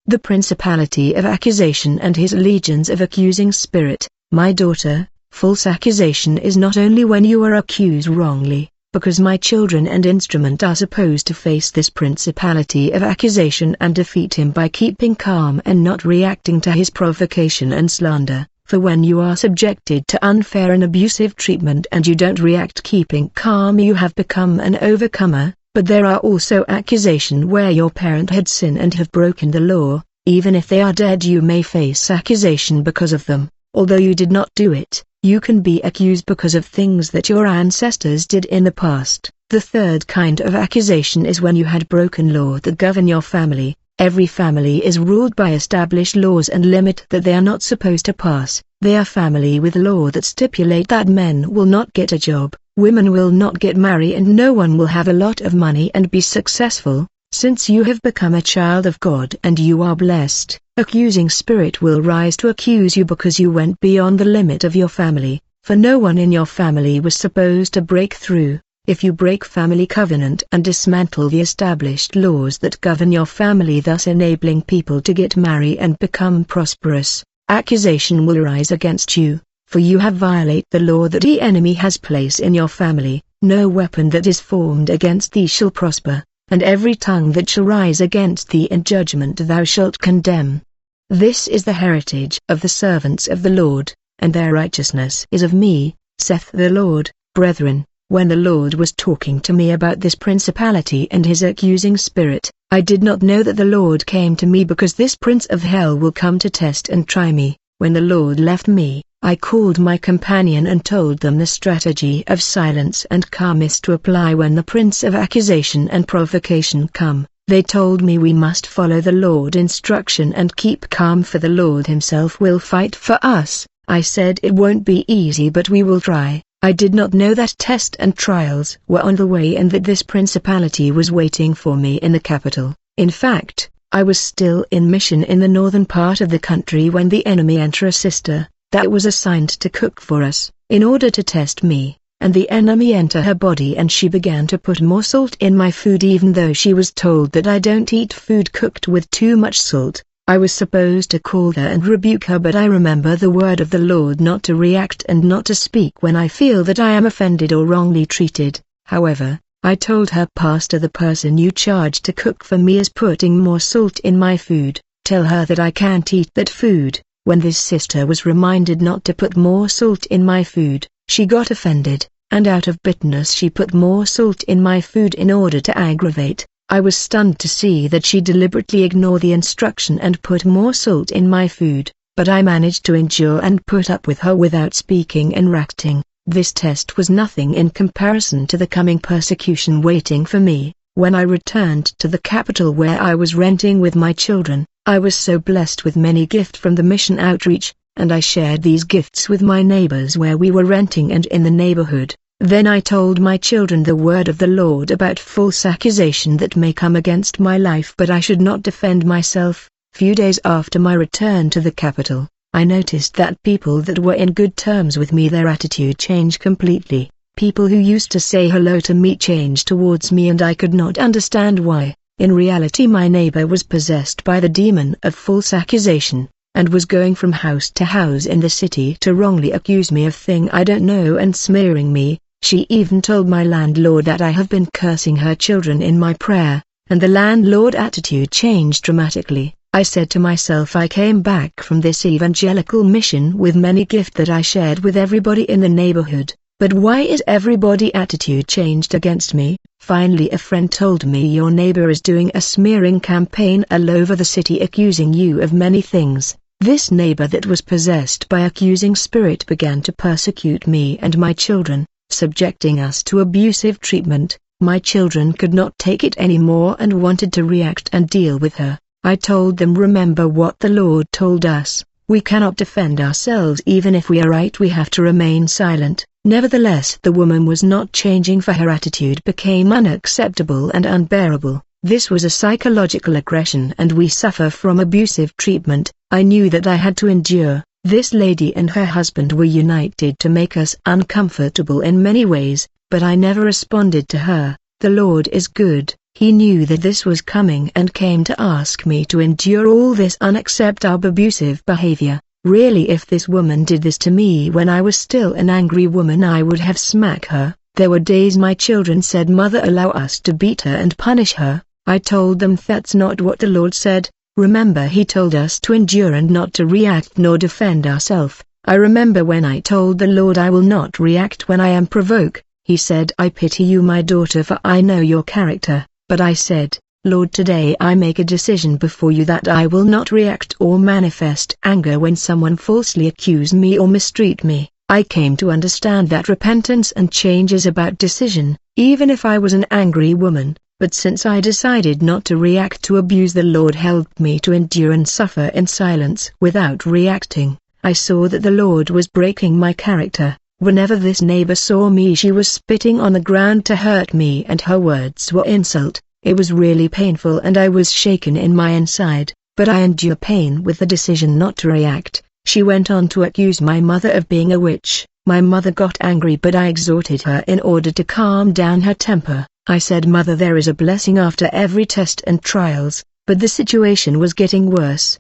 the principality of accusation and his legions of accusing spirit. My daughter, false accusation is not only when you are accused wrongly, because my children and instrument are supposed to face this principality of accusation and defeat him by keeping calm and not reacting to his provocation and slander. For when you are subjected to unfair and abusive treatment and you don't react keeping calm, you have become an overcomer. But there are also accusations where your parent had sinned and have broken the law. Even if they are dead, you may face accusation because of them. Although you did not do it, you can be accused because of things that your ancestors did in the past. The third kind of accusation is when you had broken law that govern your family. Every family is ruled by established laws and limit that they are not supposed to pass. They are family with law that stipulate that men will not get a job, women will not get married, and no one will have a lot of money and be successful. Since you have become a child of God and you are blessed, accusing spirit will rise to accuse you because you went beyond the limit of your family, for no one in your family was supposed to break through. If you break family covenant and dismantle the established laws that govern your family, thus enabling people to get married and become prosperous, accusation will rise against you, for you have violated the law that the enemy has placed in your family. No weapon that is formed against thee shall prosper, and every tongue that shall rise against thee in judgment thou shalt condemn. This is the heritage of the servants of the Lord, and their righteousness is of me, saith the Lord. Brethren, when the Lord was talking to me about this principality and his accusing spirit, I did not know that the Lord came to me because this prince of hell will come to test and try me. When the Lord left me, I called my companion and told them the strategy of silence and calmness to apply when the prince of accusation and provocation come. They told me we must follow the Lord's instruction and keep calm, for the Lord himself will fight for us. I said it won't be easy, but we will try. I did not know that tests and trials were on the way and that this principality was waiting for me in the capital. In fact, I was still in mission in the northern part of the country when the enemy entered a sister that was assigned to cook for us, in order to test me, and the enemy entered her body and she began to put more salt in my food, even though she was told that I don't eat food cooked with too much salt. I was supposed to call her and rebuke her, but I remember the word of the Lord not to react and not to speak when I feel that I am offended or wrongly treated. However, I told her, Pastor, the person you charged to cook for me is putting more salt in my food. Tell her that I can't eat that food. When this sister was reminded not to put more salt in my food, she got offended, and out of bitterness she put more salt in my food in order to aggravate. I was stunned to see that she deliberately ignored the instruction and put more salt in my food, but I managed to endure and put up with her without speaking and reacting. This test was nothing in comparison to the coming persecution waiting for me. When I returned to the capital where I was renting with my children, I was so blessed with many gifts from the mission outreach, and I shared these gifts with my neighbors where we were renting and in the neighborhood. Then I told my children the word of the Lord about false accusation that may come against my life, but I should not defend myself. Few days after my return to the capital, I noticed that people that were in good terms with me, their attitude changed completely. People who used to say hello to me changed towards me, and I could not understand why. In reality, my neighbor was possessed by the demon of false accusation, and was going from house to house in the city to wrongly accuse me of thing I don't know and smearing me. She even told my landlord that I have been cursing her children in my prayer, and the landlord's attitude changed dramatically. I said to myself, I came back from this evangelical mission with many gifts that I shared with everybody in the neighborhood, but why is everybody's attitude changed against me? Finally a friend told me, your neighbor is doing a smearing campaign all over the city accusing you of many things. This neighbor that was possessed by accusing spirit began to persecute me and my children, subjecting us to abusive treatment. My children could not take it anymore and wanted to react and deal with her. I told them, remember what the Lord told us, we cannot defend ourselves. Even if we are right, we have to remain silent. Nevertheless, the woman was not changing, for her attitude became unacceptable and unbearable. This was a psychological aggression, and we suffer from abusive treatment. I knew that I had to endure. This lady and her husband were united to make us uncomfortable in many ways, but I never responded to her. The Lord is good. He knew that this was coming and came to ask me to endure all this unacceptable abusive behavior. Really, if this woman did this to me when I was still an angry woman, I would have smacked her. There were days my children said, "Mother, allow us to beat her and punish her." I told them that's not what the Lord said. Remember, He told us to endure and not to react nor defend ourselves. I remember when I told the Lord I will not react when I am provoked. He said, "I pity you, my daughter, for I know your character." But I said, "Lord, today I make a decision before you that I will not react or manifest anger when someone falsely accuse me or mistreat me." I came to understand that repentance and change is about decision, even if I was an angry woman. But since I decided not to react to abuse, the Lord helped me to endure and suffer in silence without reacting. I saw that the Lord was breaking my character. Whenever this neighbor saw me, she was spitting on the ground to hurt me, and her words were insult. It was really painful and I was shaken in my inside, but I endured pain with the decision not to react. She went on to accuse my mother of being a witch. My mother got angry, but I exhorted her in order to calm down her temper. I said, "Mother, there is a blessing after every test and trials," but the situation was getting worse.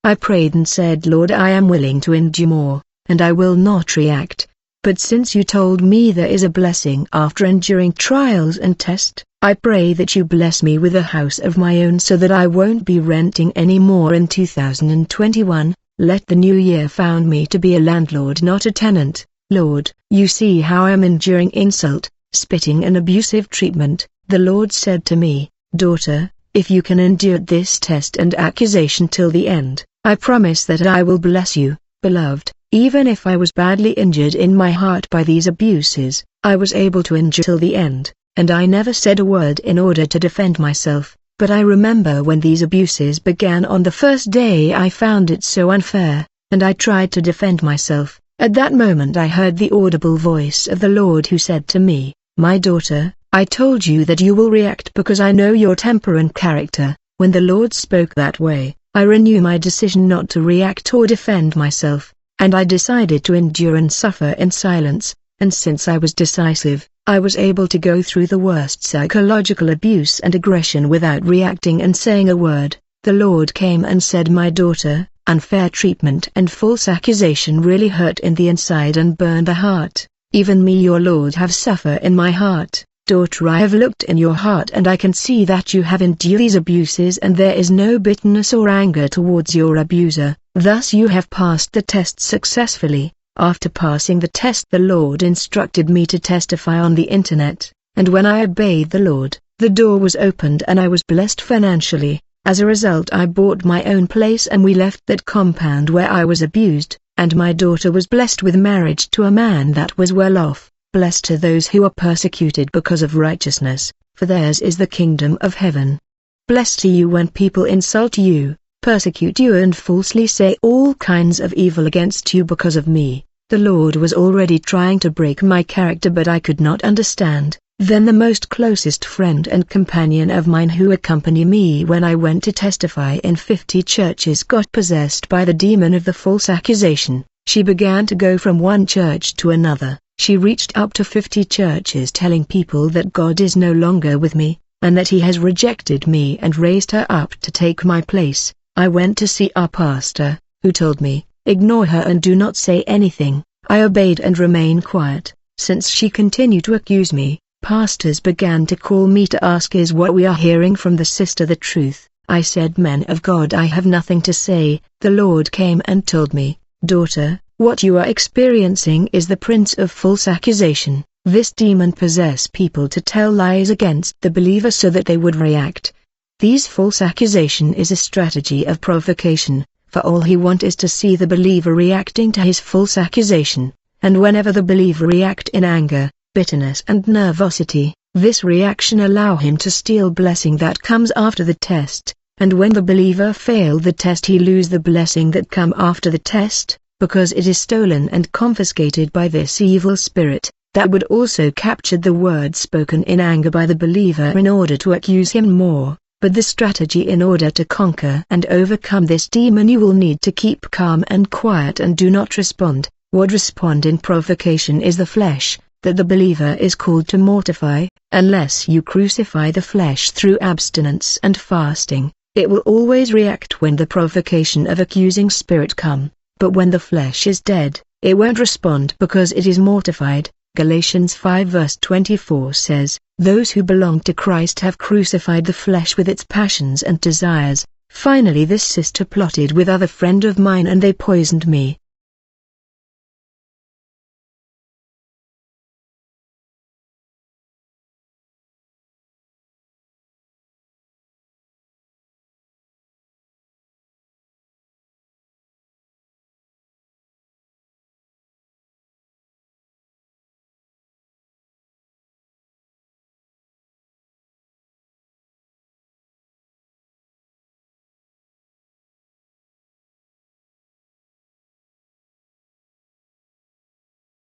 I prayed and said, "Lord, I am willing to endure more, and I will not react. But since you told me there is a blessing after enduring trials and tests, I pray that you bless me with a house of my own so that I won't be renting any more in 2021. Let the new year found me to be a landlord, not a tenant. Lord, you see how I am enduring insult, spitting and abusive treatment." The Lord said to me, "Daughter, if you can endure this test and accusation till the end, I promise that I will bless you." Beloved, even if I was badly injured in my heart by these abuses, I was able to endure till the end, and I never said a word in order to defend myself. But I remember when these abuses began on the first day, I found it so unfair, and I tried to defend myself. At that moment I heard the audible voice of the Lord who said to me, "My daughter, I told you that you will react because I know your temper and character." When the Lord spoke that way, I renewed my decision not to react or defend myself, and I decided to endure and suffer in silence. And since I was decisive, I was able to go through the worst psychological abuse and aggression without reacting and saying a word. The Lord came and said, "My daughter, unfair treatment and false accusation really hurt in the inside and burn the heart. Even me, your Lord, have suffered in my heart. Daughter, I have looked in your heart and I can see that you have endured these abuses and there is no bitterness or anger towards your abuser. Thus you have passed the test successfully." After passing the test, the Lord instructed me to testify on the internet, and when I obeyed the Lord, the door was opened and I was blessed financially. As a result, I bought my own place and we left that compound where I was abused, and my daughter was blessed with marriage to a man that was well off. Blessed are those who are persecuted because of righteousness, for theirs is the kingdom of heaven. Blessed are you when people insult you, persecute you and falsely say all kinds of evil against you because of me. The Lord was already trying to break my character, but I could not understand. Then the most closest friend and companion of mine who accompanied me when I went to testify in 50 churches got possessed by the demon of the false accusation. She began to go from one church to another. She reached up to 50 churches telling people that God is no longer with me, and that He has rejected me and raised her up to take my place. I went to see our pastor, who told me, "Ignore her and do not say anything." I obeyed and remained quiet. Since she continued to accuse me, pastors began to call me to ask, "Is what we are hearing from the sister the truth?" I said, "Men of God, I have nothing to say." The Lord came and told me, "Daughter, what you are experiencing is the prince of false accusation. This demon possesses people to tell lies against the believer so that they would react. These false accusation is a strategy of provocation, for all he wants is to see the believer reacting to his false accusation, and whenever the believer react in anger, bitterness and nervosity, this reaction allow him to steal blessing that comes after the test, and when the believer fail the test, he lose the blessing that come after the test, because it is stolen and confiscated by this evil spirit, that would also capture the word spoken in anger by the believer in order to accuse him more. But the strategy in order to conquer and overcome this demon, you will need to keep calm and quiet and do not respond. What respond in provocation is the flesh. that the believer is called to mortify. Unless you crucify the flesh through abstinence and fasting, it will always react when the provocation of accusing spirit come, but when the flesh is dead, it won't respond because it is mortified. Galatians 5 verse 24 says, "Those who belong to Christ have crucified the flesh with its passions and desires." Finally, this sister plotted with other friend of mine and they poisoned me.